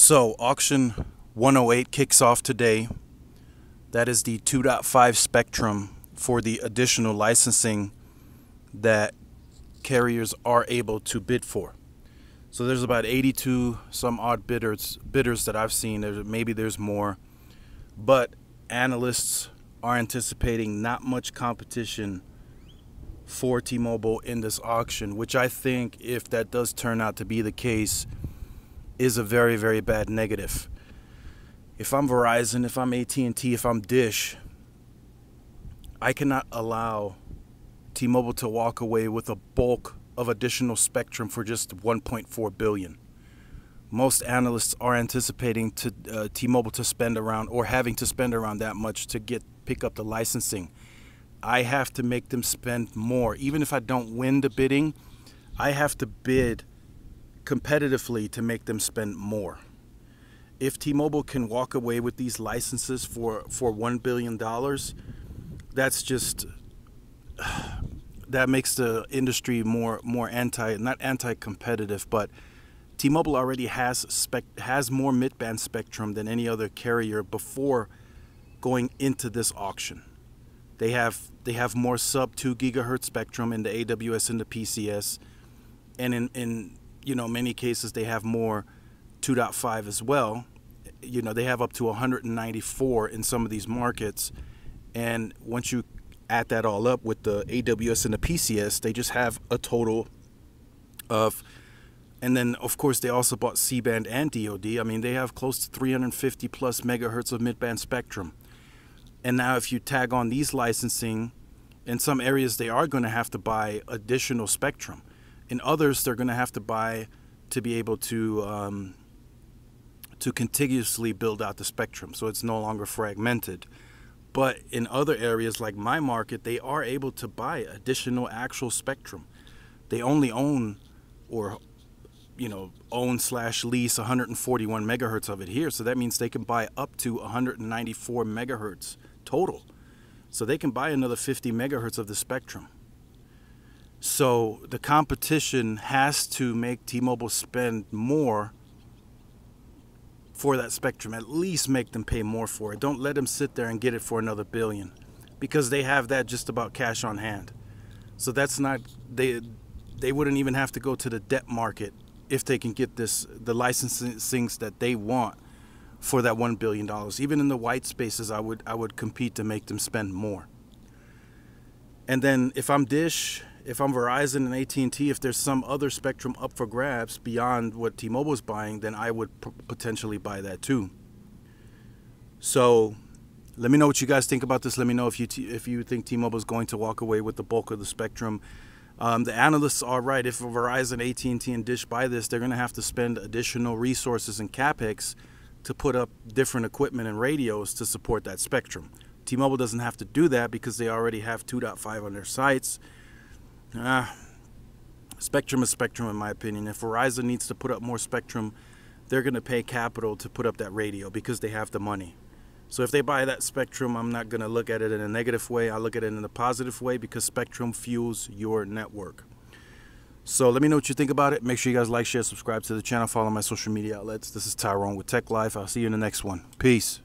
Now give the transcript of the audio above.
So auction 108 kicks off today. That is the 2.5 spectrum for the additional licensing that carriers are able to bid for. So there's about 82 some odd bidders that I've seen. Maybe there's more, but analysts are anticipating not much competition for T-Mobile in this auction, which I think, if that does turn out to be the case, is a very, very bad negative. If I'm Verizon, if I'm AT&T, if I'm Dish, I cannot allow T-Mobile to walk away with a bulk of additional spectrum for just $1.4 billion. Most analysts are anticipating T-Mobile to spend around, or having to spend around that much to pick up the licensing. I have to make them spend more. Even if I don't win the bidding, I have to bid competitively to make them spend more. If T-Mobile can walk away with these licenses for $1 billion, that's just, that makes the industry more not anti-competitive, but T-Mobile already has more mid-band spectrum than any other carrier before going into this auction. They have more sub 2 gigahertz spectrum in the AWS and the PCS, and in many cases they have more 2.5 as well. They have up to 194 in some of these markets, and once you add that all up with the AWS and the PCS, they just have a total of, and then of course they also bought C-band and DoD. I mean, they have close to 350 plus megahertz of mid-band spectrum. And now if you tag on these licensing, in some areas they are going to have to buy additional spectrum. In others, they're going to have to buy to be able to contiguously build out the spectrum, so it's no longer fragmented. But in other areas like my market, they are able to buy additional actual spectrum. They only own own/lease 141 megahertz of it here, so that means they can buy up to 194 megahertz total. So they can buy another 50 megahertz of the spectrum. So the competition has to make T-Mobile spend more for that spectrum, at least make them pay more for it. Don't let them sit there and get it for another billion, because they have that just about cash on hand. So that's not, they wouldn't even have to go to the debt market if they can get the licensings that they want for that $1 billion. Even in the white spaces, I would compete to make them spend more. And then if I'm Dish, if I'm Verizon and AT&T, if there's some other spectrum up for grabs beyond what T-Mobile is buying, then I would potentially buy that too. So let me know what you guys think about this. Let me know if you think T-Mobile is going to walk away with the bulk of the spectrum. The analysts are right. If Verizon, AT&T, and Dish buy this, they're going to have to spend additional resources and capex to put up different equipment and radios to support that spectrum. T-Mobile doesn't have to do that because they already have 2.5 on their sites. Spectrum is spectrum, in my opinion. If Verizon needs to put up more spectrum, they're going to pay capital to put up that radio because they have the money. So if they buy that spectrum, I'm not going to look at it in a negative way. I look at it in a positive way, because spectrum fuels your network. So let me know what you think about it. Make sure you guys like, share, subscribe to the channel, follow my social media outlets. This is Tyrone with Tech Life. I'll see you in the next one. Peace.